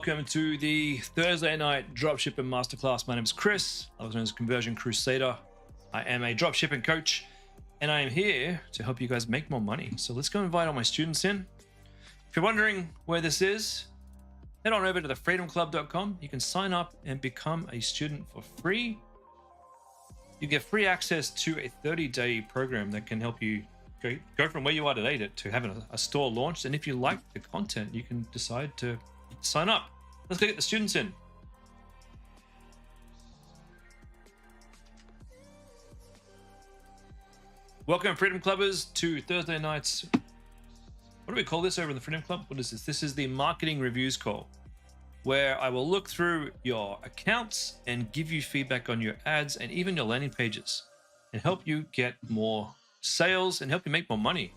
Welcome to the Thursday night dropshipping masterclass. My name is Chris, otherwise known as Conversion Crusader. I am a dropshipping coach, and I am here to help you guys make more money. So let's go invite all my students in. If you're wondering where this is, head on over to thefreedomclub.com. You can sign up and become a student for free. You get free access to a 30-day program that can help you go from where you are today to having a store launched. And if you like the content, you can decide to sign up. Let's go get the students in. Welcome, Freedom Clubbers, to Thursday nights. What do we call this over in the Freedom Club? What is this? This is the marketing reviews call, where I will look through your accounts and give you feedback on your ads and even your landing pages and help you get more sales and help you make more money.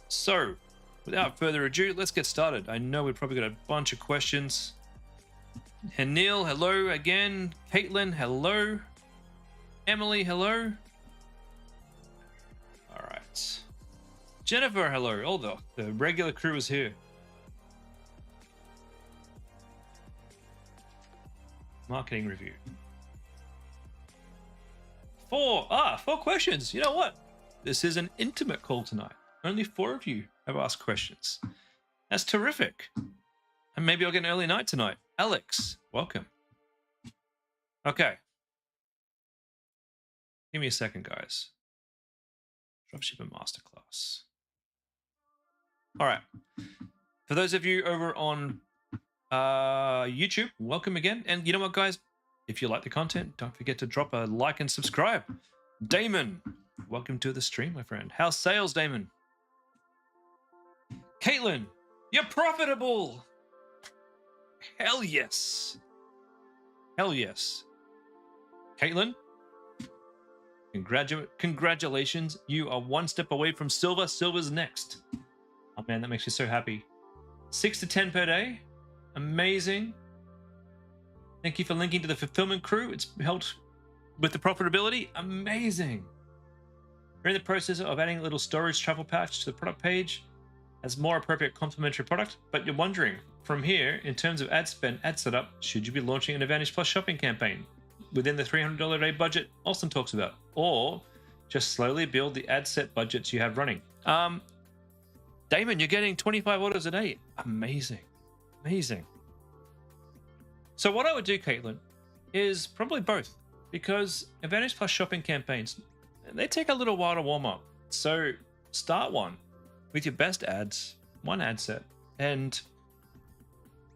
So without further ado, let's get started. I know we've probably got a bunch of questions. And Neil, hello again. Caitlin, hello. Emily, hello. All right. Jennifer, hello. Oh, the regular crew is here. Marketing review. Four questions. You know what? This is an intimate call tonight. Only 4 of you have asked questions. That's terrific. And maybe I'll get an early night tonight. Alex, welcome. Okay. Give me a second, guys. Dropshipping Masterclass. All right. For those of you over on YouTube, welcome again. And you know what, guys? If you like the content, don't forget to drop a like and subscribe. Damon, welcome to the stream, my friend. How's sales, Damon? Caitlin, you're profitable. Hell yes. Hell yes. Caitlin, congratulations. You are 1 step away from silver. Silver's next. Oh man, that makes me so happy. 6 to 10 per day. Amazing. Thank you for linking to the Fulfilment crew. It's helped with the profitability. Amazing. We're in the process of adding a little storage travel pouch to the product page as more appropriate complementary product, but you're wondering, from here, in terms of ad spend, ad setup, should you be launching an Advantage Plus shopping campaign within the $300 a day budget Austin talks about, or just slowly build the ad set budgets you have running? Damon, you're getting 25 orders a day. Amazing. Amazing. So what I would do, Caitlin, is probably both, because Advantage Plus shopping campaigns, they take a little while to warm up. So start one with your best ads, 1 ad set, and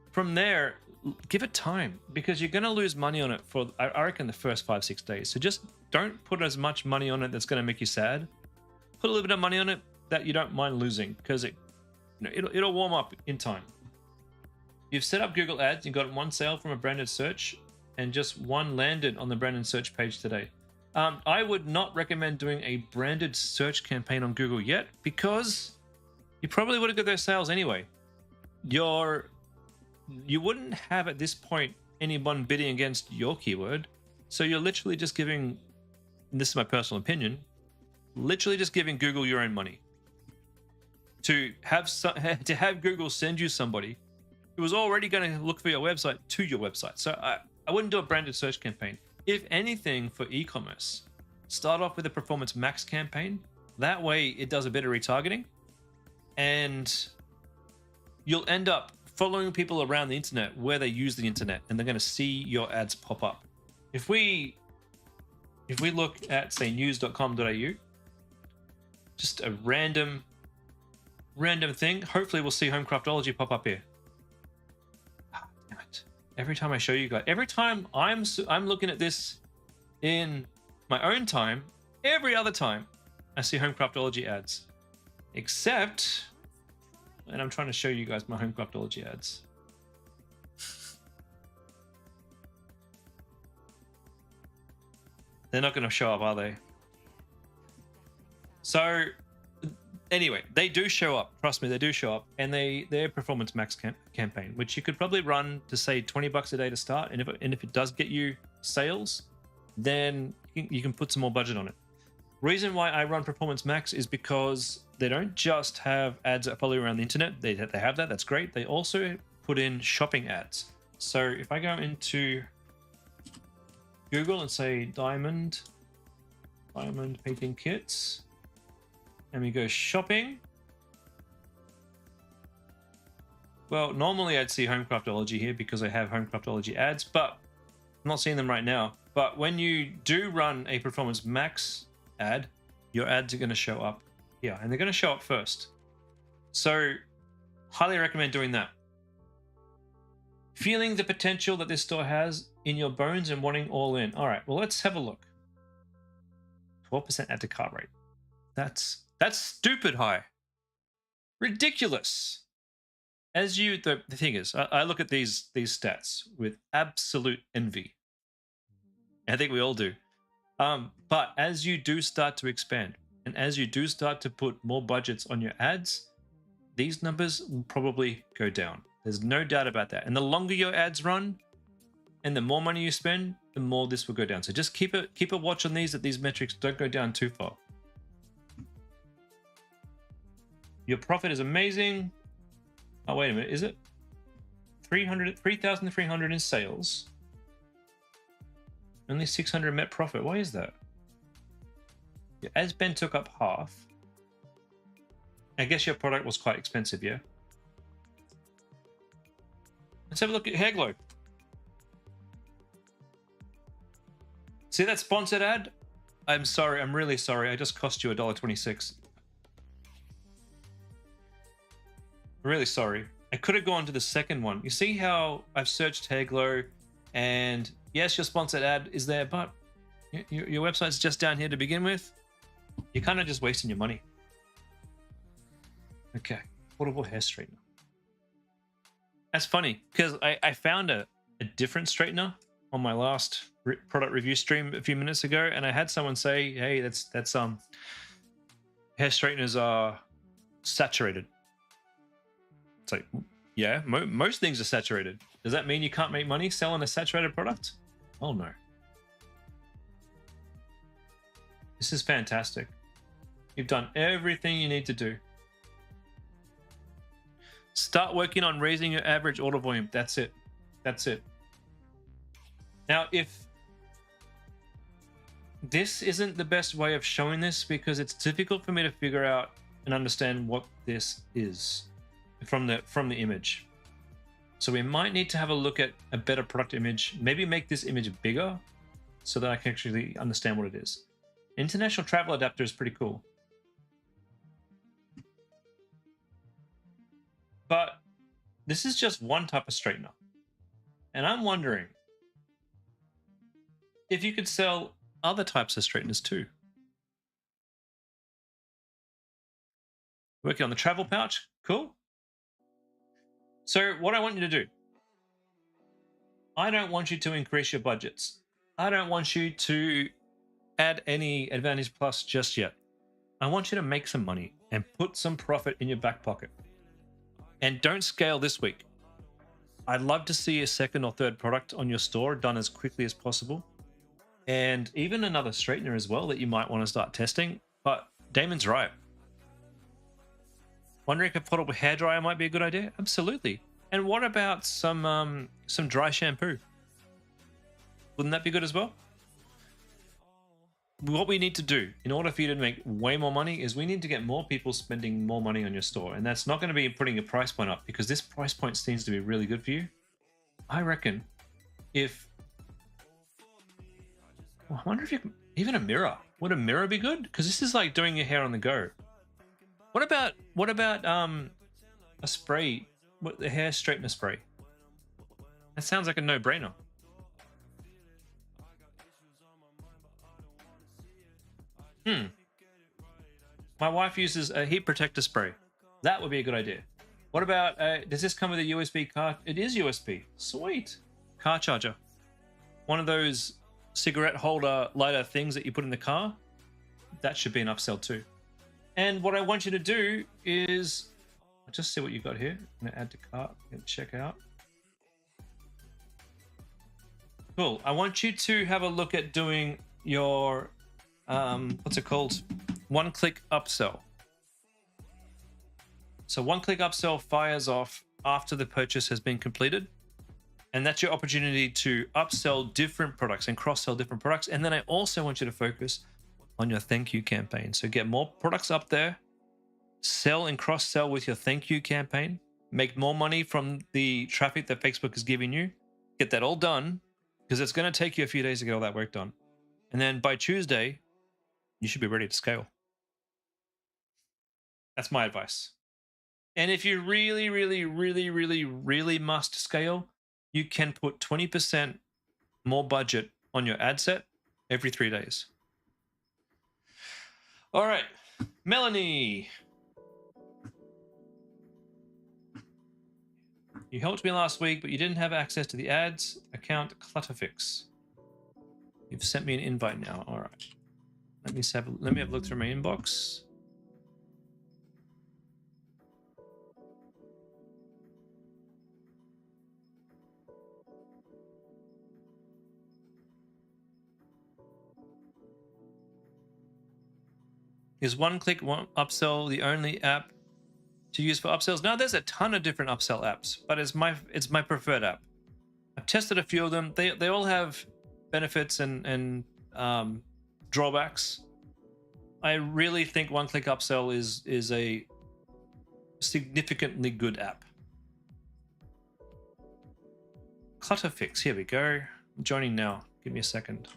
from there, give it time, because you're going to lose money on it for, I reckon, the first 5-6 days. So just don't put as much money on it that's going to make you sad. Put a little bit of money on it that you don't mind losing, because it'll warm up in time. You've set up Google Ads, you got 1 sale from a branded search, and just 1 landed on the branded search page today. I would not recommend doing a branded search campaign on Google yet, because you probably would have got those sales anyway. You wouldn't have at this point anyone bidding against your keyword, so you're literally just giving, and this is my personal opinion, literally just giving Google your own money to have Google send you somebody who was already going to look for your website to your website. So I wouldn't do a branded search campaign. If anything, for e-commerce, start off with a Performance Max campaign. That way it does a bit of retargeting, and you'll end up following people around the internet where they use the internet, and they're going to see your ads pop up. If we look at, say, news.com.au, just a random thing, hopefully we'll see Homecraftology pop up here. Damn it. Every time I show you guys, every time I'm looking at this in my own time, every other time I see Homecraftology ads, except, and I'm trying to show you guys my Homecraftology ads. They're not going to show up, are they? So anyway, they do show up. Trust me, they do show up, and they're Performance Max campaign, which you could probably run to, say, $20 a day to start, and if it does get you sales, then you can put some more budget on it. Reason why I run Performance Max is because they don't just have ads that follow you around the internet. They have that. That's great. They also put in shopping ads. So if I go into Google and say diamond painting kits, and we go shopping. Well, normally I'd see Homecraftology here because I have Homecraftology ads, but I'm not seeing them right now. But when you do run a Performance Max ad, your ads are going to show up here, and they're going to show up first. So highly recommend doing that. Feeling the potential that this store has in your bones and wanting all in. All right, well, let's have a look. 12% add to cart rate. That's stupid high. Ridiculous. As you, the thing is, I look at these stats with absolute envy. I think we all do. But as you do start to expand, and as you do start to put more budgets on your ads, these numbers will probably go down. There's no doubt about that. And the longer your ads run, and the more money you spend, the more this will go down. So just keep a watch on these, that these metrics don't go down too far. Your profit is amazing. Oh, wait a minute, is it? 3,300 in sales. Only 600 net profit. Why is that? Your ad spend took up half. I guess your product was quite expensive, yeah? Let's have a look at Hair Glow. See that sponsored ad? I'm sorry, I'm really sorry. I just cost you $1.26. Really sorry. I could have gone to the second one. You see how I've searched Hair Glow, and yes, your sponsored ad is there, but your website's just down here to begin with. You're kind of just wasting your money. Okay, portable hair straightener. That's funny because I found a different straightener on my last product review stream a few minutes ago, and I had someone say, "Hey, that's hair straighteners are saturated." It's like, yeah, most things are saturated. Does that mean you can't make money selling a saturated product? Oh no. This is fantastic. You've done everything you need to do. Start working on raising your average order volume. That's it. That's it. Now, if this isn't the best way of showing this, because it's difficult for me to figure out and understand what this is from the image. So we might need to have a look at a better product image, maybe make this image bigger so that I can actually understand what it is. International travel adapter is pretty cool. But this is just one type of straightener. And I'm wondering if you could sell other types of straighteners too. Working on the travel pouch, cool. So what I want you to do, I don't want you to increase your budgets. I don't want you to add any Advantage Plus just yet. I want you to make some money and put some profit in your back pocket. And don't scale this week. I'd love to see a second or third product on your store done as quickly as possible. And even another straightener as well that you might want to start testing. But Damon's right. Wondering if a portable hairdryer might be a good idea? Absolutely. And what about some dry shampoo? Wouldn't that be good as well? What we need to do in order for you to make way more money is we need to get more people spending more money on your store. And that's not going to be putting your price point up, because this price point seems to be really good for you. I reckon if... Well, I wonder if you can... Even a mirror. Would a mirror be good? Because this is like doing your hair on the go. What about a spray, the hair straightener spray? That sounds like a no-brainer. My wife uses a heat protector spray. That would be a good idea. What about, does this come with a USB car? It is USB. Sweet. Car charger. One of those cigarette holder lighter things that you put in the car. That should be an upsell too. And what I want you to do is, I'll just see what you've got here. I'm going to add to cart and check out. Cool. I want you to have a look at doing your, what's it called? One-click upsell. So one-click upsell fires off after the purchase has been completed. And that's your opportunity to upsell different products and cross-sell different products. And then I also want you to focus on your thank you campaign. So get more products up there, sell and cross-sell with your thank you campaign, make more money from the traffic that Facebook is giving you, get that all done, because it's going to take you a few days to get all that work done. And then by Tuesday, you should be ready to scale. That's my advice. And if you really, really, really, really, really must scale, you can put 20% more budget on your ad set every 3 days. All right, Melanie. You helped me last week, but you didn't have access to the ads account clutter fix. You've sent me an invite now. All right. Let me have a look through my inbox. Is one-click upsell the only app to use for upsells? No, there's a ton of different upsell apps, but it's my preferred app. I've tested a few of them. They all have benefits and drawbacks. I really think one-click upsell is a significantly good app. Clutter fix. Here we go. I'm joining now. Give me a second.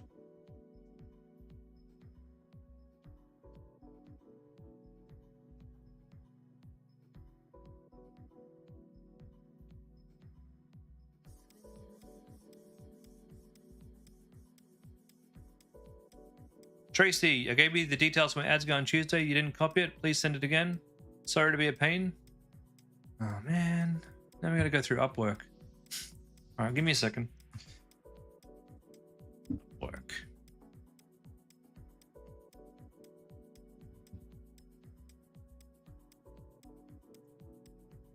Tracy, I gave you the details for my ads go on Tuesday. You didn't copy it. Please send it again. Sorry to be a pain. Oh, man. Now we got to go through Upwork. All right, give me a second. Upwork.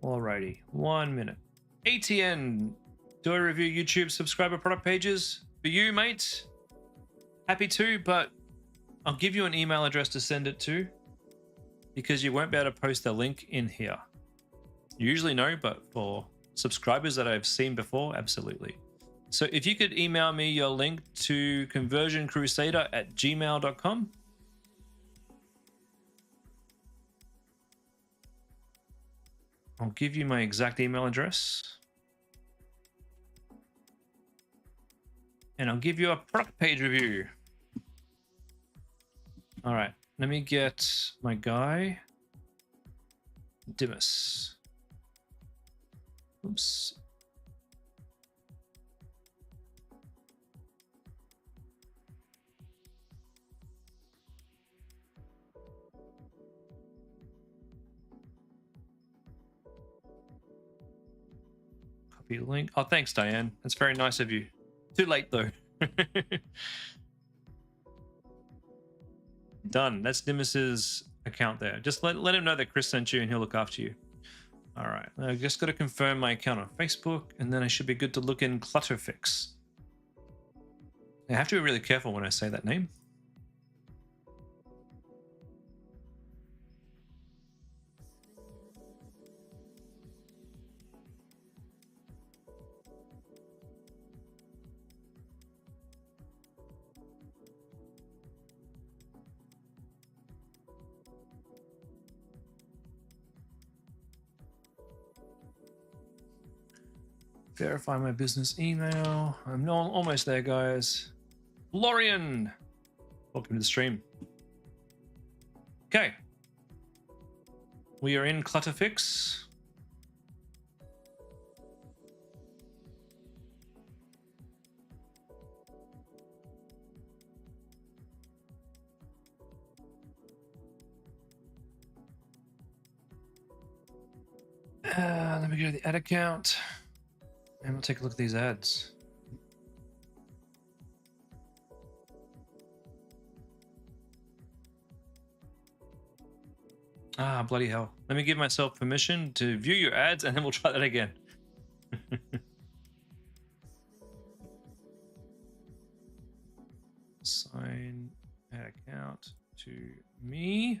Alrighty, 1 minute. ATN, do I review YouTube subscriber product pages for you, mate? Happy to, but I'll give you an email address to send it to because you won't be able to post the link in here. You usually know, but for subscribers that I've seen before, absolutely. So if you could email me your link to conversioncrusader@gmail.com. I'll give you my exact email address. And I'll give you a product page review. All right, let me get my guy, Dimas. Oops. Copy link. Oh, thanks, Diane. That's very nice of you. Too late, though. Done. That's Dimas's account there. Just let him know that Chris sent you and he'll look after you. All right. I just got to confirm my account on Facebook and then I should be good to look in Clutterfix. I have to be really careful when I say that name. Verify my business email. I'm almost there, guys. Lorian, welcome to the stream. Okay. We are in Clutterfix. Let me go to the ad account. And we'll take a look at these ads. Ah, bloody hell. Let me give myself permission to view your ads and then we'll try that again. Assign ad account to me.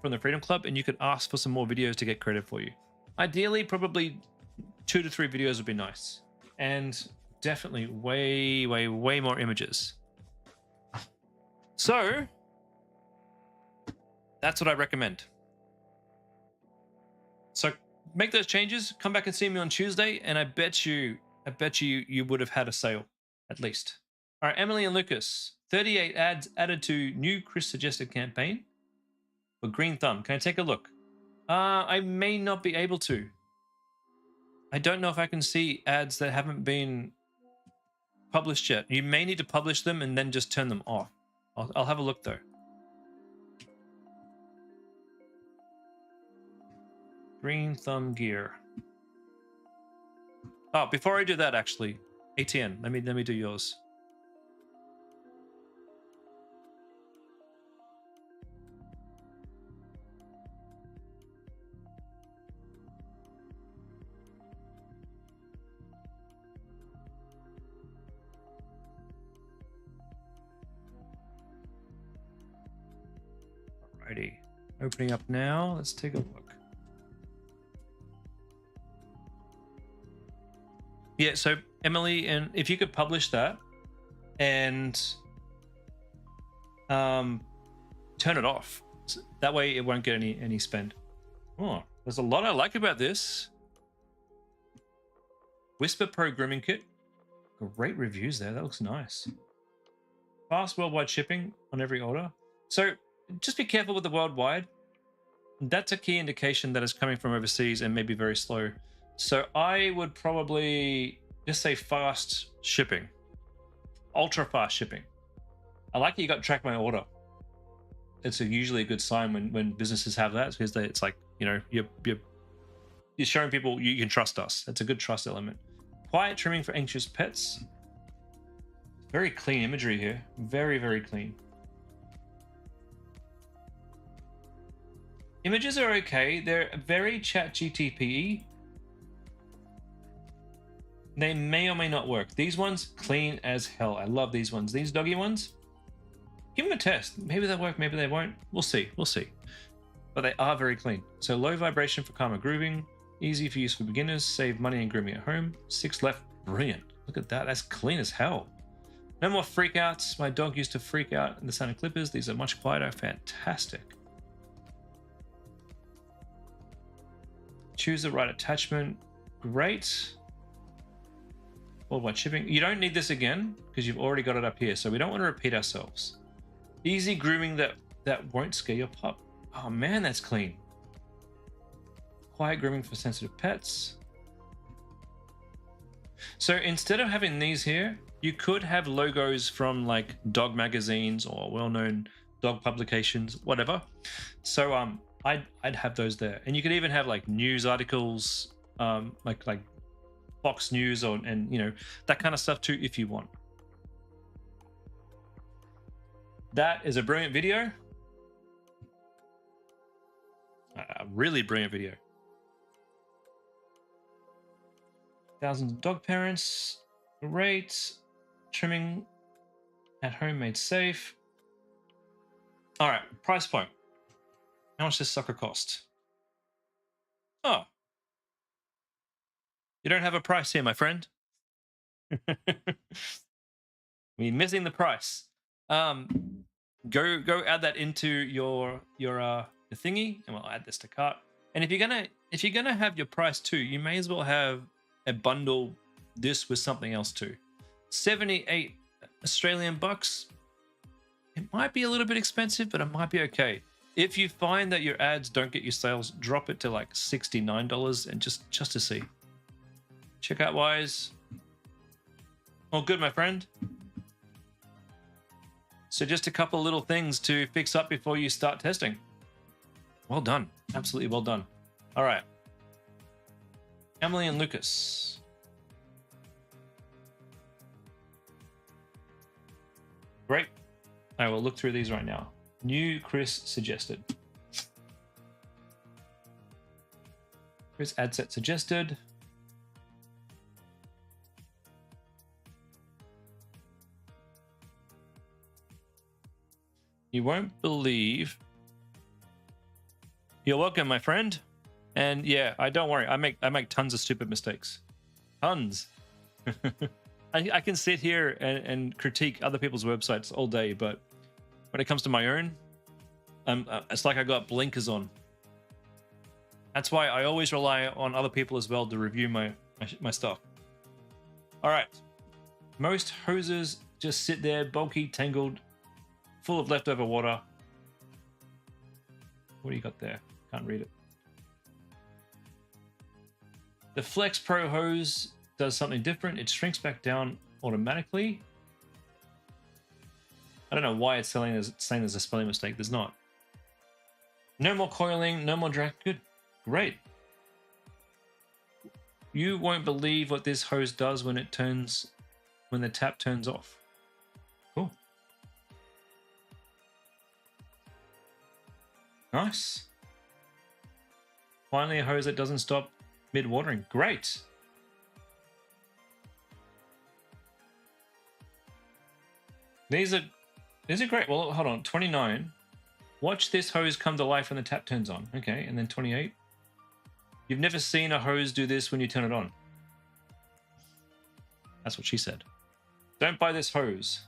from the Freedom Club, and you could ask for some more videos to get credit for you. Ideally, probably 2 to 3 videos would be nice, and definitely way more images. So that's what I recommend. So make those changes, come back and see me on Tuesday, and I bet you would have had a sale at least. All right, Emily and Lucas, 38 ads added to new Chris suggested campaign for Green Thumb. Can I take a look? I may not be able to. I don't know if I can see ads that haven't been published yet. You may need to publish them and then just turn them off. I'll have a look though. Green Thumb gear. Oh, before I do that, actually, ATN, let me do yours. Alrighty, opening up now. Let's take a look. Yeah, so Emily, and if you could publish that and turn it off, so that way it won't get any spend. Oh, there's a lot I like about this. Whisper Pro grooming kit, great reviews there. That looks nice. Fast worldwide shipping on every order. So just be careful with the worldwide. That's a key indication that it's coming from overseas and maybe very slow. So I would probably just say fast shipping, ultra fast shipping. I like that you got track my order. It's usually a good sign when businesses have that, because it's like, you know, you're showing people you can trust us. That's a good trust element. Quiet trimming for anxious pets. Very clean imagery here. Very clean. Images are okay. They're very ChatGTP-y. They may or may not work. These ones, clean as hell. I love these ones. These doggy ones, give them a test. Maybe they'll work, maybe they won't. We'll see. But they are very clean. So low vibration for calmer grooming. Easy for use for beginners. Save money and grooming at home. 6 left. Brilliant. Look at that. That's clean as hell. No more freakouts. My dog used to freak out in the sound of clippers. These are much quieter. Fantastic. Choose the right attachment. Great. Worldwide shipping. You don't need this again because you've already got it up here. So we don't want to repeat ourselves. Easy grooming that won't scare your pup. Oh man, that's clean. Quiet grooming for sensitive pets. So instead of having these here, you could have logos from like dog magazines or well-known dog publications, whatever. So I'd have those there, and you could even have like news articles, like Fox News and you know, that kind of stuff too if you want. That is a brilliant video. A really brilliant video. Thousands of dog parents. Great. Trimming at home made safe. All right, price point. How much does sucker cost? Oh. You don't have a price here, my friend. We're missing the price. Go add that into your thingy, and we'll add this to cart. And if you're gonna have your price too, you may as well have a bundle this with something else too. 78 Australian bucks. It might be a little bit expensive, but it might be okay. If you find that your ads don't get you sales, drop it to like $69 and just to see. Checkout wise, all good, my friend. So just a couple of little things to fix up before you start testing. Well done. Absolutely well done. All right. Emily and Lucas. Great. I will look through these right now. New Chris suggested. Chris ad set suggested. You won't believe You're welcome, my friend. And yeah, don't worry. I make tons of stupid mistakes. Tons. I can sit here and critique other people's websites all day, but when it comes to my own, it's like I got blinkers on. That's why I always rely on other people as well to review my stuff. All right. Most hoses just sit there, bulky, tangled, full of leftover water. What do you got there? Can't read it. The Flex Pro hose does something different. It shrinks back down automatically. I don't know why it's saying there's a spelling mistake. There's not. No more coiling, no more drag. Good. Great. You won't believe what this hose does when the tap turns off. Cool. Nice. Finally, a hose that doesn't stop mid-watering. Great. These are great. Well, hold on. 29. Watch this hose come to life when the tap turns on. Okay, and then 28. You've never seen a hose do this when you turn it on. That's what she said. Don't buy this hose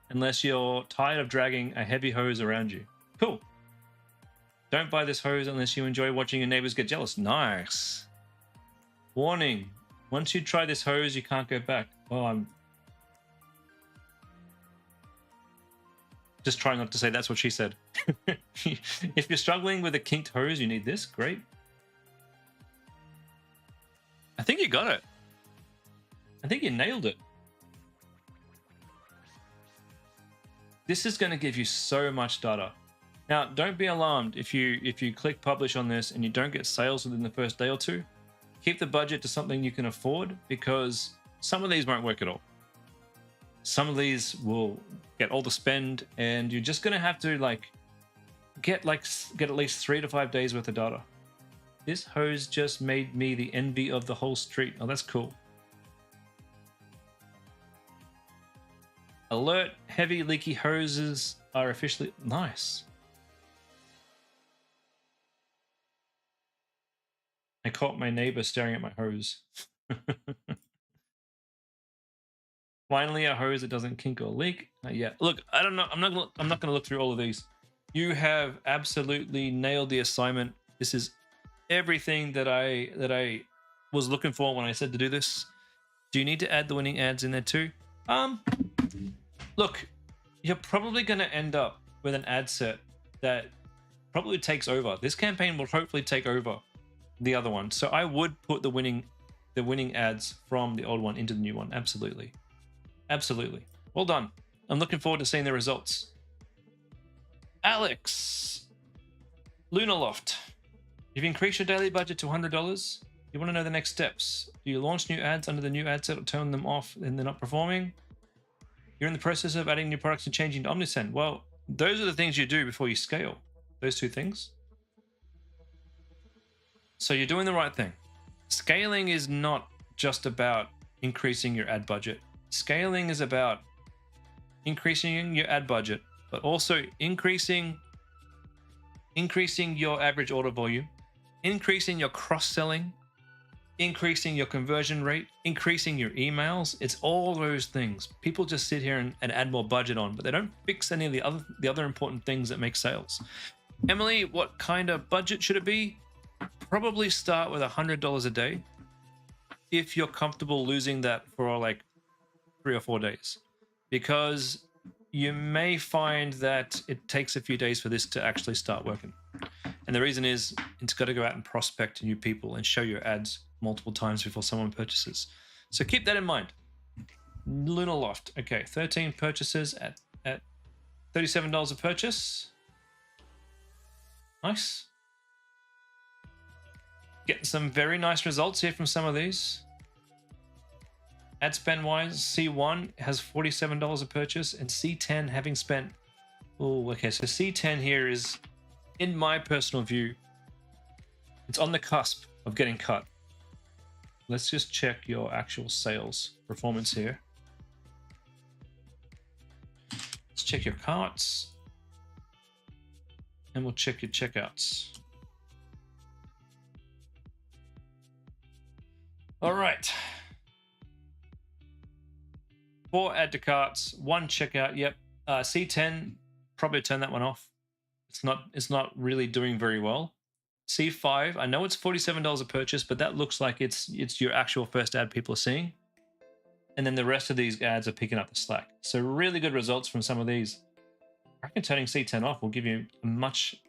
unless you're tired of dragging a heavy hose around you. Cool. Don't buy this hose unless you enjoy watching your neighbors get jealous. Nice. Warning. Once you try this hose, you can't go back. Oh, I'm just trying not to say that's what she said. If you're struggling with a kinked hose, you need this. Great. I think you got it. I think you nailed it. This is going to give you so much data. Now, don't be alarmed if you click publish on this and you don't get sales within the first day or two. Keep the budget to something you can afford, because some of these won't work at all. Some of these will get all the spend, and you're just going to have to get at least 3 to 5 days worth of data. This hose just made me the envy of the whole street. Oh, that's cool. Alert, heavy leaky hoses are officially nice. I caught my neighbor staring at my hose. Finally, a hose that doesn't kink or leak. Yeah, look, I don't know. I'm not gonna look through all of these. You have absolutely nailed the assignment. This is everything that I was looking for when I said to do this. Do you need to add the winning ads in there too? Look, you're probably going to end up with an ad set that probably takes over. This campaign will hopefully take over the other one. So I would put the winning ads from the old one into the new one. Absolutely. Absolutely. Well done. I'm looking forward to seeing the results. Alex, Lunar Loft. You've increased your daily budget to $100. You want to know the next steps. Do you launch new ads under the new ad set or turn them off and they're not performing? You're in the process of adding new products and changing to Omnisend. Well, those are the things you do before you scale. Those two things. So you're doing the right thing. Scaling is not just about increasing your ad budget. Scaling is about increasing your ad budget, but also increasing your average order volume, increasing your cross-selling, increasing your conversion rate, increasing your emails. It's all those things. People just sit here and add more budget on, but they don't fix any of the other important things that make sales. Emily, what kind of budget should it be? Probably start with $100 a day if you're comfortable losing that for like 3 or 4 days, because you may find that it takes a few days for this to actually start working. And the reason is it's got to go out and prospect new people and show your ads multiple times before someone purchases. So keep that in mind. Lunar Loft. Okay, 13 purchases at $37 a purchase. Nice. Getting some very nice results here from some of these. Ad spend wise, C1 has $47 a purchase, and C10 having spent. Oh, okay. So C10 here is, in my personal view, it's on the cusp of getting cut. Let's just check your actual sales performance here. Let's check your carts, and we'll check your checkouts. All right. 4 add to carts, 1 checkout. Yep. C10, probably turn that one off. It's not really doing very well. C5, I know it's $47 a purchase, but that looks like it's your actual first ad people are seeing. And then the rest of these ads are picking up the slack. So really good results from some of these. I reckon turning C10 off will give you a much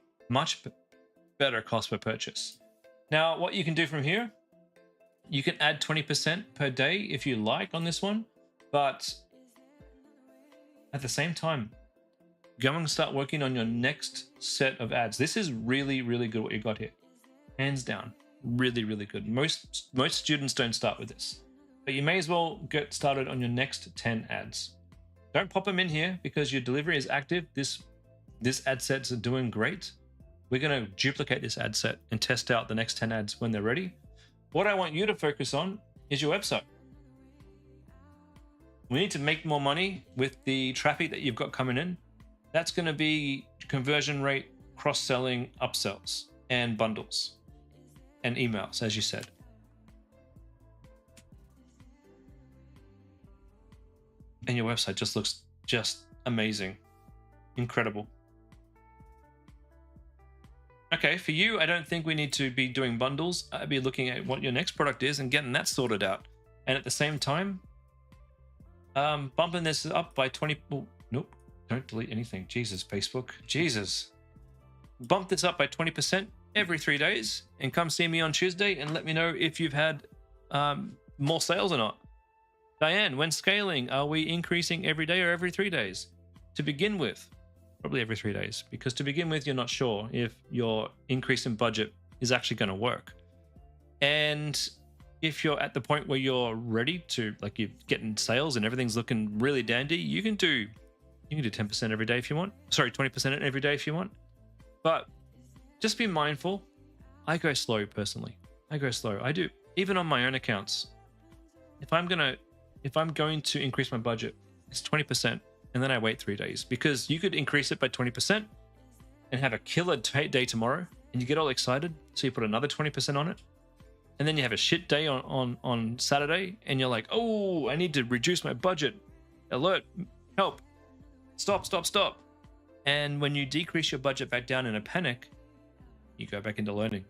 better cost per purchase. Now, what you can do from here, you can add 20% per day if you like on this one, but at the same time, go and start working on your next set of ads. This is really, really good what you got here. Hands down, really, really good. Most students don't start with this, but you may as well get started on your next 10 ads. Don't pop them in here because your delivery is active. This ad set's doing great. We're going to duplicate this ad set and test out the next 10 ads when they're ready. What I want you to focus on is your website. We need to make more money with the traffic that you've got coming in. That's going to be conversion rate, cross-selling, upsells, and bundles, and emails, as you said. And your website just looks just amazing. Incredible. Okay, for you, I don't think we need to be doing bundles. I'd be looking at what your next product is and getting that sorted out. And at the same time, bumping this up by 20... Oh, nope, don't delete anything. Jesus, Facebook. Jesus. Bump this up by 20% every 3 days and come see me on Tuesday and let me know if you've had more sales or not. Diane, when scaling, are we increasing every day or every 3 days? To begin with, probably every 3 days, because to begin with, you're not sure if your increase in budget is actually going to work. And if you're at the point where you're ready to, like, you're getting sales and everything's looking really dandy, you can do 10% every day if you want. Sorry, 20% every day if you want. But just be mindful. I go slow personally. I go slow. I do. Even on my own accounts. If I'm going to increase my budget, it's 20%, and then I wait 3 days, because you could increase it by 20% and have a killer day tomorrow, and you get all excited, so you put another 20% on it, and then you have a shit day on Saturday, and you're like, oh, I need to reduce my budget. Alert, help, stop. And when you decrease your budget back down in a panic, you go back into learning.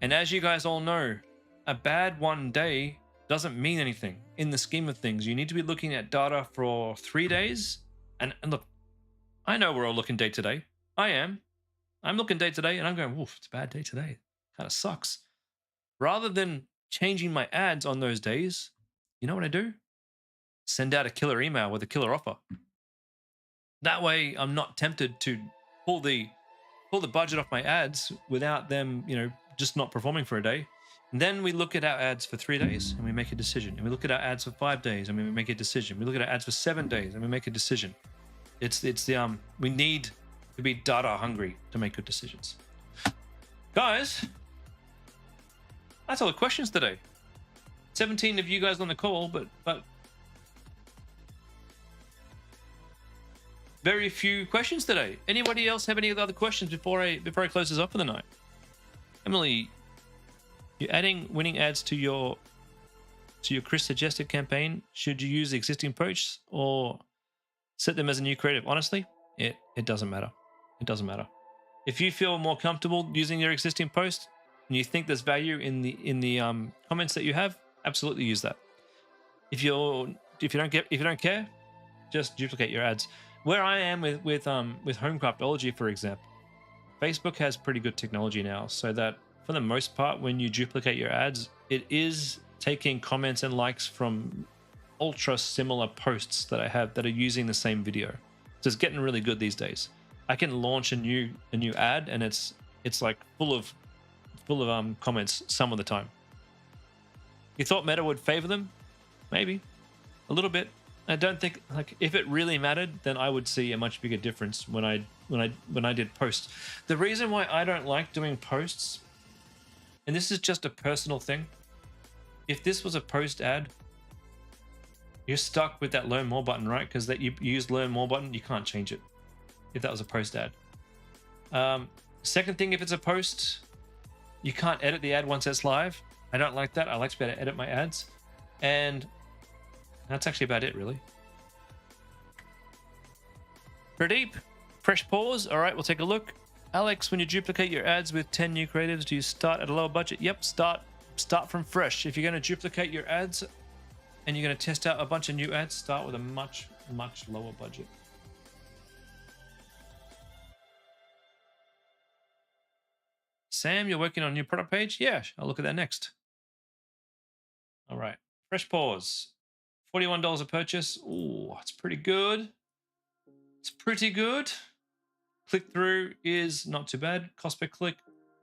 And as you guys all know, a bad one day doesn't mean anything in the scheme of things. You need to be looking at data for 3 days. And look, I know we're all looking day to day. I am. I'm looking day to day and I'm going, woof, it's a bad day today. Kind of sucks. Rather than changing my ads on those days, you know what I do? Send out a killer email with a killer offer. That way I'm not tempted to pull the budget off my ads without them, just not performing for a day. And then we look at our ads for 3 days and we make a decision. And we look at our ads for 5 days and we make a decision. We look at our ads for 7 days and we make a decision. We need to be data hungry to make good decisions. Guys, that's all the questions today. 17 of you guys on the call, but very few questions today. Anybody else have any other questions before I close this up for the night? Emily, you're adding winning ads to your Chris suggested campaign. Should you use the existing posts or set them as a new creative? Honestly, it doesn't matter. It doesn't matter. If you feel more comfortable using your existing post and you think there's value in the comments that you have, absolutely use that. If you don't care, just duplicate your ads. Where I am with Homecraftology, for example, Facebook has pretty good technology now, so that for the most part, when you duplicate your ads, it is taking comments and likes from ultra similar posts that I have that are using the same video. So it's getting really good these days. I can launch a new ad and it's like full of comments some of the time. You thought Meta would favor them? Maybe a little bit. I don't think, like, if it really mattered, then I would see a much bigger difference when I did posts. The reason why I don't like doing posts, and this is just a personal thing, if this was a post ad, you're stuck with that learn more button, right? Because that you use learn more button, you can't change it if that was a post ad. Second thing, if it's a post, you can't edit the ad once it's live. I don't like that. I like to be able to edit my ads. And that's actually about it, really. Pradeep, fresh pause. All right, we'll take a look. Alex, when you duplicate your ads with 10 new creatives, do you start at a lower budget? Yep, start from fresh. If you're going to duplicate your ads and you're going to test out a bunch of new ads, start with a much, much lower budget. Sam, you're working on a new product page? Yeah, I'll look at that next. All right, fresh pause. $41 a purchase. Ooh, it's pretty good. It's pretty good. Click-through is not too bad. Cost per click,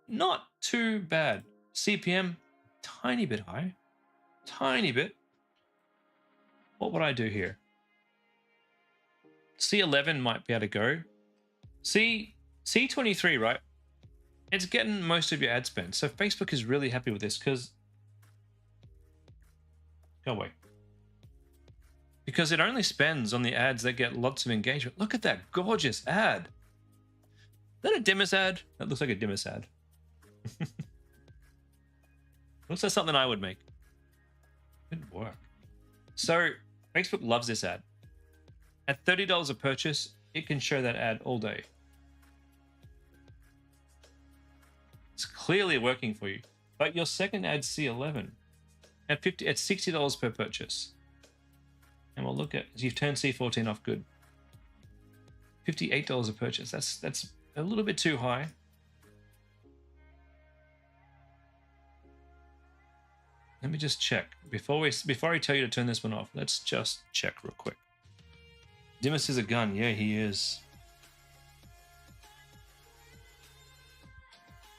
not too bad. CPM, tiny bit high. Tiny bit. What would I do here? C11 might be able to go. C23, right? It's getting most of your ad spend. So Facebook is really happy with this because... Go away. Because it only spends on the ads that get lots of engagement. Look at that gorgeous ad. Is that a Dimas ad? That looks like a Dimas ad. Looks like something I would make. Good work. So Facebook loves this ad. At $30 a purchase, it can show that ad all day. It's clearly working for you. But your second ad, C11, at $60 per purchase. And we'll look at, you've turned C14 off, good. $58 a purchase. That's a little bit too high. Let me just check before I tell you to turn this one off. Let's just check real quick. Dimas is a gun. Yeah, he is.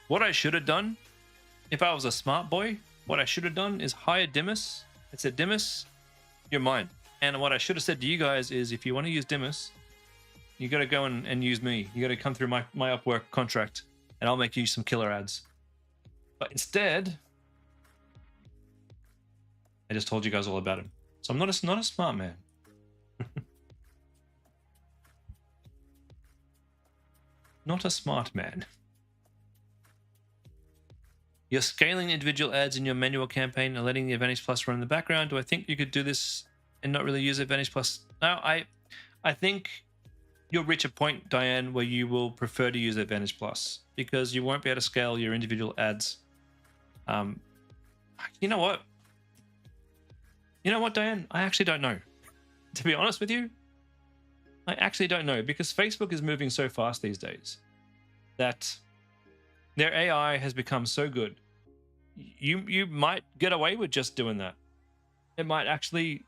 What I should have done, if I was a smart boy, what I should have done is hire Dimas. I said, Dimas, you're mine. And what I should have said to you guys is, if you want to use Dimas, you got to go and use me. You got to come through my Upwork contract, and I'll make you some killer ads. But instead, I just told you guys all about him. So I'm not a smart man. Not a smart man. You're scaling individual ads in your manual campaign and letting the Advantage Plus run in the background. Do I think you could do this and not really use Advantage Plus? No, I think you'll reach a point, Diane, where you will prefer to use Advantage Plus because you won't be able to scale your individual ads. You know what? You know what, Diane? I actually don't know. To be honest with you, I actually don't know, because Facebook is moving so fast these days that their AI has become so good. You might get away with just doing that. It might actually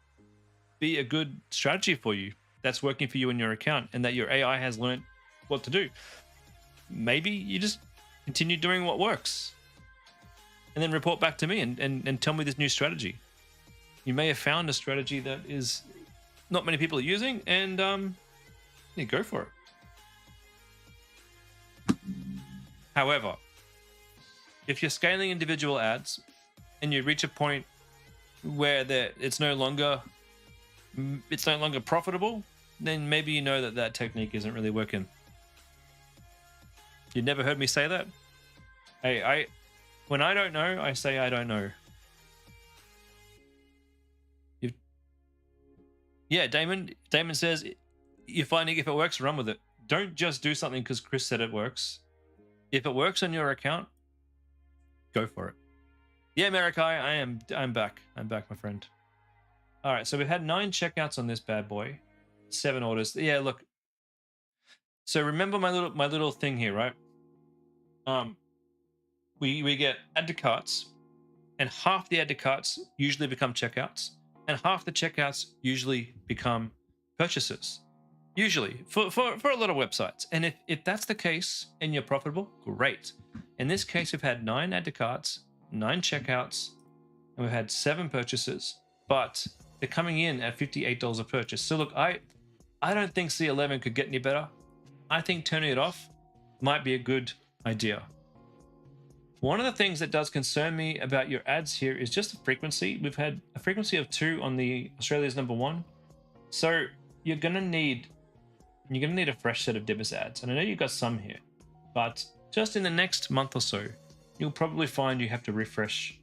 be a good strategy for you that's working for you in your account, and that your AI has learned what to do. Maybe you just continue doing what works and then report back to me and tell me this new strategy. You may have found a strategy that is not many people are using, and yeah, go for it. However, if you're scaling individual ads and you reach a point where it's no longer profitable, then maybe you know that technique isn't really working. You never heard me say that? Hey, when I don't know, I say I don't know. Yeah, Damon says, you're finding if it works, run with it. Don't just do something because Chris said it works. If it works on your account, go for it. Yeah, Marikai, I'm back. I'm back, my friend. All right, so we've had 9 checkouts on this bad boy, 7 orders. Yeah, look. So remember my little thing here, right? We get add to carts, and half the add to carts usually become checkouts, and half the checkouts usually become purchases. Usually for a lot of websites. And if that's the case and you're profitable, great. In this case, we've had 9 add to carts, 9 checkouts, and we've had 7 purchases, but they're coming in at $58 a purchase. So look, I don't think C11 could get any better. I think turning it off might be a good idea. One of the things that does concern me about your ads here is just the frequency. We've had a frequency of 2 on the Australia's #1. So you're gonna need a fresh set of Dimas ads. And I know you've got some here, but just in the next month or so, you'll probably find you have to refresh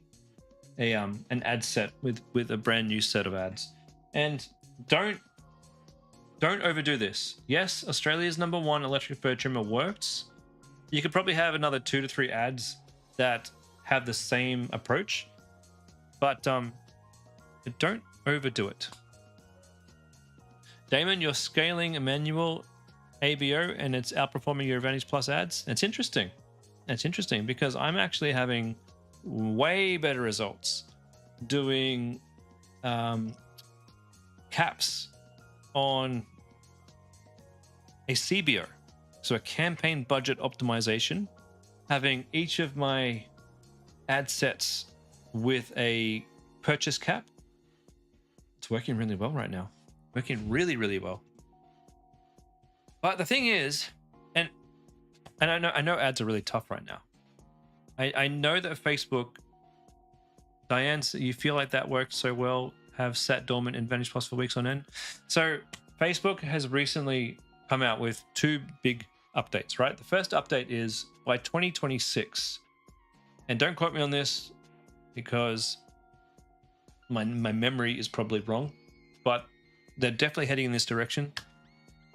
an ad set with a brand new set of ads. And don't overdo this. Yes, Australia's #1 electric fur trimmer works. You could probably have another 2 to 3 ads that have the same approach, but don't overdo it. Damon, you're scaling a manual ABO and it's outperforming your Advantage Plus ads. It's interesting. It's interesting because I'm actually having way better results doing caps on a CBO, so a campaign budget optimization, having each of my ad sets with a purchase cap. It's working really well right now. Working really, really well. But the thing is, and I know ads are really tough right now. I know that Facebook, Diane, you feel like that worked so well, have sat dormant in Advantage Plus for weeks on end. So Facebook has recently come out with 2 big updates, right? The first update is by 2026, and don't quote me on this because my memory is probably wrong, but they're definitely heading in this direction.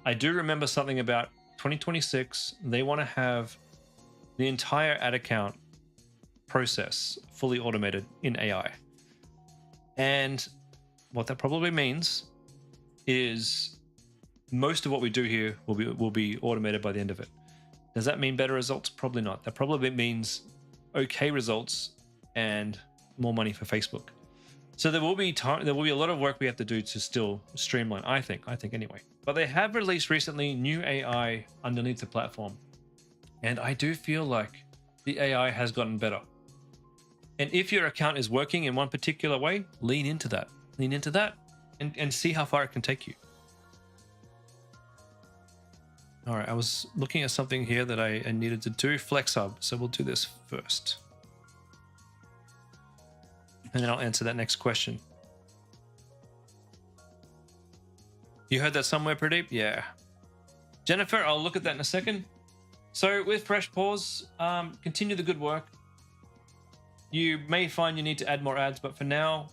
I do remember something about 2026. They want to have the entire ad account process fully automated in AI. And what that probably means is most of what we do here will be automated by the end of it. Does that mean better results? Probably not. That probably means okay results and more money for Facebook. So there will be a lot of work we have to do to still streamline, I think anyway. But they have released recently new AI underneath the platform. And I do feel like the AI has gotten better. And if your account is working in one particular way, lean into that. Lean into that and see how far it can take you. All right, I was looking at something here that I needed to do, Flex Hub. So we'll do this first. And then I'll answer that next question. You heard that somewhere, Pradeep? Yeah. Jennifer, I'll look at that in a second. So with Fresh Pause, continue the good work. You may find you need to add more ads, but for now,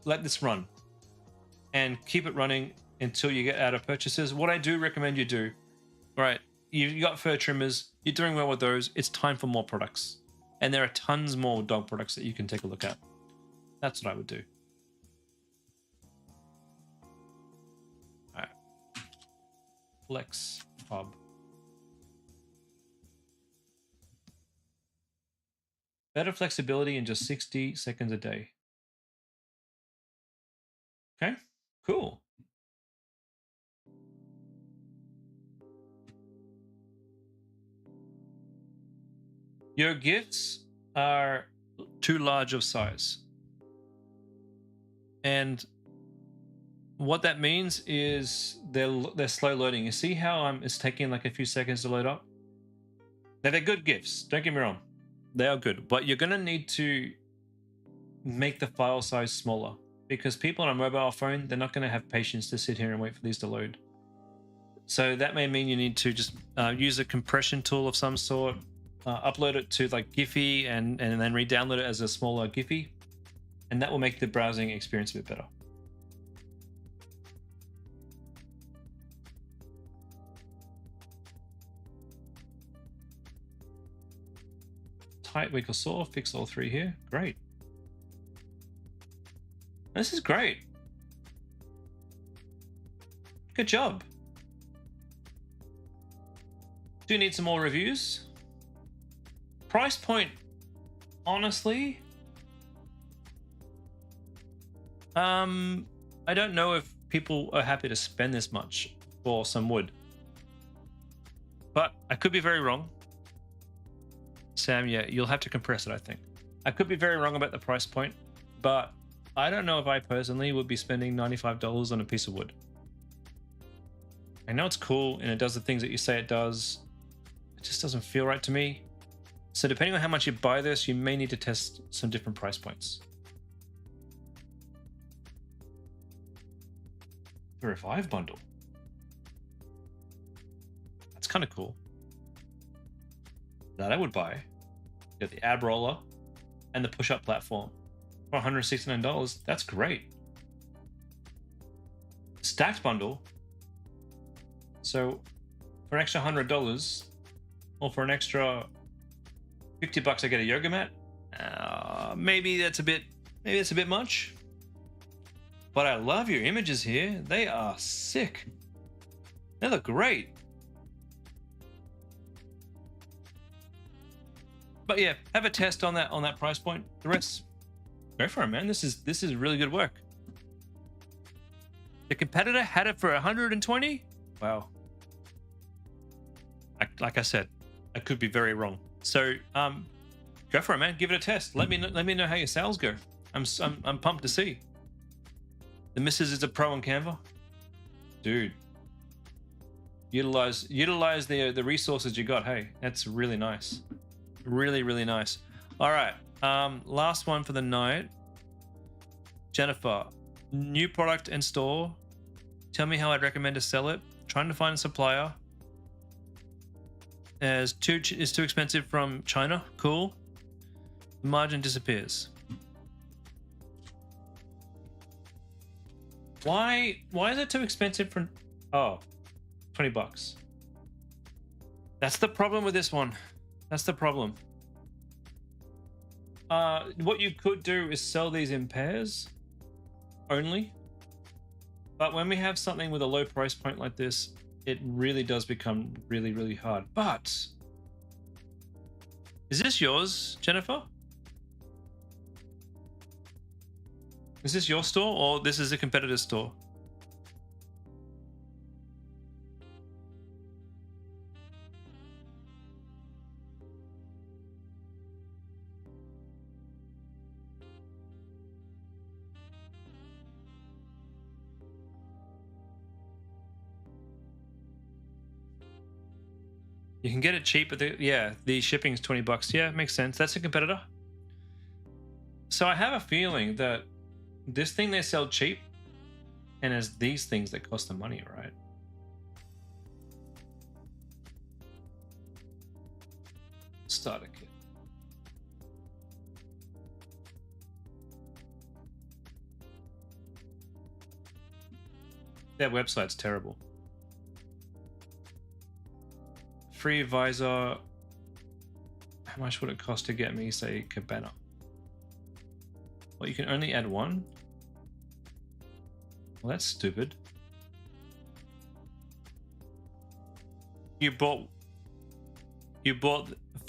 let this run and keep it running until you get out of purchases. What I do recommend you do, right? You got fur trimmers, you're doing well with those. It's time for more products. And there are tons more dog products that you can take a look at. That's what I would do. All right. Flex Hub. Better flexibility in just 60 seconds a day. Okay, cool. Your gifts are too large of size. And what that means is they're slow loading. You see how it's taking like a few seconds to load up? Now they're good gifts, don't get me wrong. They are good, but you're gonna need to make the file size smaller because people on a mobile phone, they're not gonna have patience to sit here and wait for these to load. So that may mean you need to just use a compression tool of some sort, upload it to like Giphy and then re-download it as a smaller Giphy, and that will make the browsing experience a bit better. Tight, weak or sore, fix all 3 here. Great. This is great. Good job. Do need some more reviews. Price point, honestly, I don't know if people are happy to spend this much for some wood, but I could be very wrong. Sam, yeah, you'll have to compress it, I think. I could be very wrong about the price point, but I don't know if I personally would be spending $95 on a piece of wood. I know it's cool and it does the things that you say it does. It just doesn't feel right to me. So depending on how much you buy this, you may need to test some different price points. The Revive bundle. That's kind of cool. That I would buy. You got the ab roller, and the push-up platform for $169. That's great. Stacked bundle. So for an extra $100 or for an extra $50 I get a yoga mat. Maybe that's a bit much. But I love your images here. They are sick. They look great. But yeah, have a test on that price point. The rest, go for it, man. This is really good work. The competitor had it for 120. Wow. Like I said, I could be very wrong. So go for it, man. Give it a test. Let me know how your sales go. I'm pumped to see. The missus is a pro on Canva, dude. Utilize the resources you got. Hey, that's really nice. Really nice. All right, last one for the night. Jennifer, new product in store. Tell me how I'd recommend to sell it. Trying to find a supplier. It's too expensive from China. Cool. The margin disappears. Why is it too expensive for? Oh, $20. That's the problem with this one. That's the problem. What you could do is sell these in pairs only. But when we have something with a low price point like this, it really does become really hard. But is this yours, Jennifer? Is this your store or this is a competitor's store? You can get it cheap, but the shipping is $20. Yeah, it makes sense. That's a competitor. So I have a feeling that this thing they sell cheap, and as these things that cost them money, right? Starter kit. Their website's terrible. Free visor. How much would it cost to get me, say, cabana? Well, you can only add one. Well, that's stupid. You bought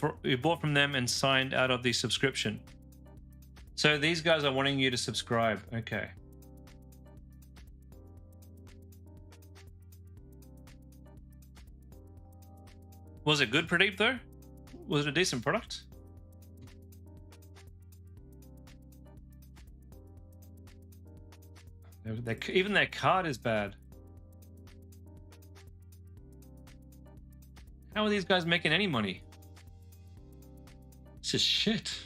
from them and signed out of the subscription. So these guys are wanting you to subscribe. Okay. Was it good, Pradeep, though? Was it a decent product? Even their card is bad. How are these guys making any money? It's just shit.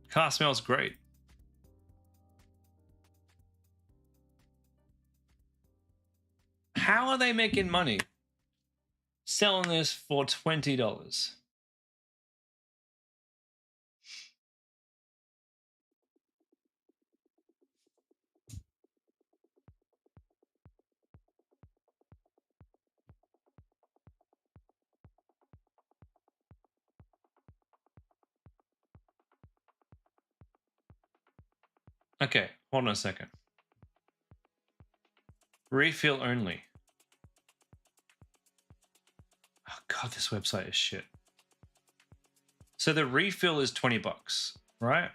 Car smells great. How are they making money selling this for $20? Okay, hold on a second. Refill only. Oh God, this website is shit. So the refill is $20, right?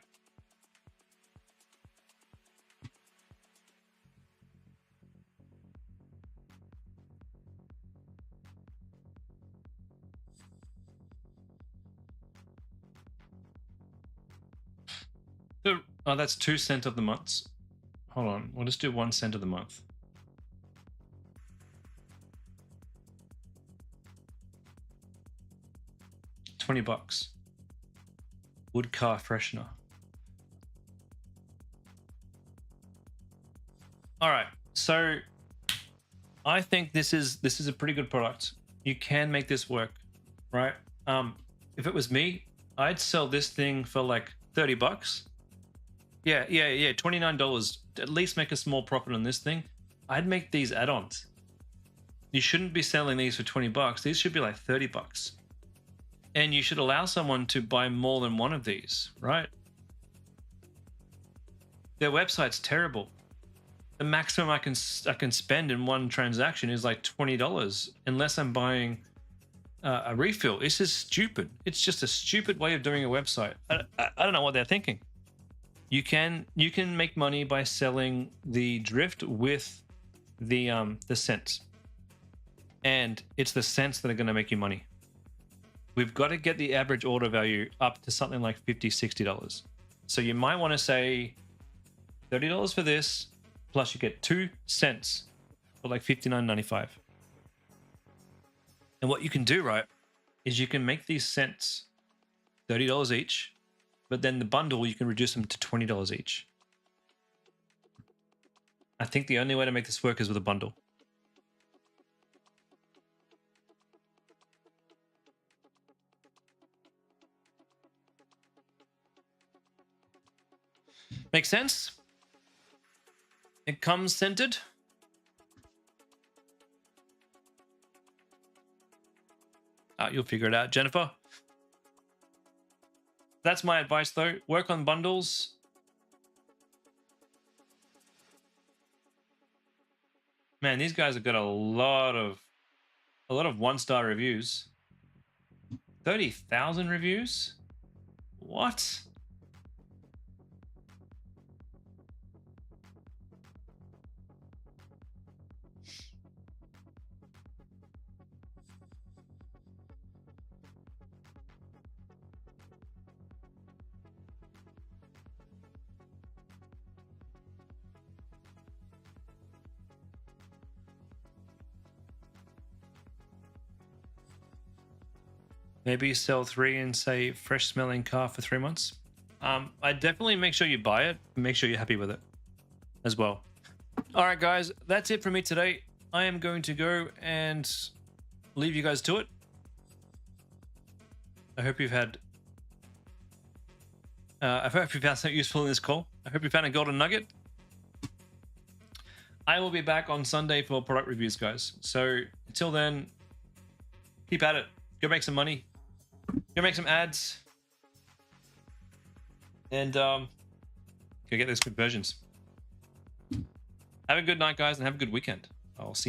Oh, that's 2 cents of the month. Hold on, we'll just do 1 cent of the month. $20. Wood car freshener. All right, so I think this is a pretty good product. You can make this work, right? If it was me, I'd sell this thing for like $30. Yeah, $29. At least make a small profit on this thing. I'd make these add-ons. You shouldn't be selling these for $20. These should be like $30. And you should allow someone to buy more than one of these, right? Their website's terrible. The maximum I can spend in one transaction is like $20, unless I'm buying a refill. This is stupid. It's just a stupid way of doing a website. I don't know what they're thinking. You can make money by selling the drift with the cents, and it's the cents that are going to make you money. We've got to get the average order value up to something like $50-$60. So you might want to say $30 for this, plus you get 2 cents for like $59.95. And what you can do, right, is you can make these cents $30 each, but then the bundle, you can reduce them to $20 each. I think the only way to make this work is with a bundle. Make sense? It comes scented. You'll figure it out, Jennifer. That's my advice, though. Work on bundles. Man, these guys have got a lot of 1-star reviews. 30,000 reviews? What? Maybe sell 3 and say fresh smelling car for 3 months. I definitely make sure you buy it. Make sure you're happy with it as well. All right, guys, that's it for me today. I am going to go and leave you guys to it. I hope you've had. I hope you found something useful in this call. I hope you found a golden nugget. I will be back on Sunday for product reviews, guys. So until then, keep at it. Go make some money. Go make some ads. And go get those conversions. Have a good night, guys, and have a good weekend. I'll see you.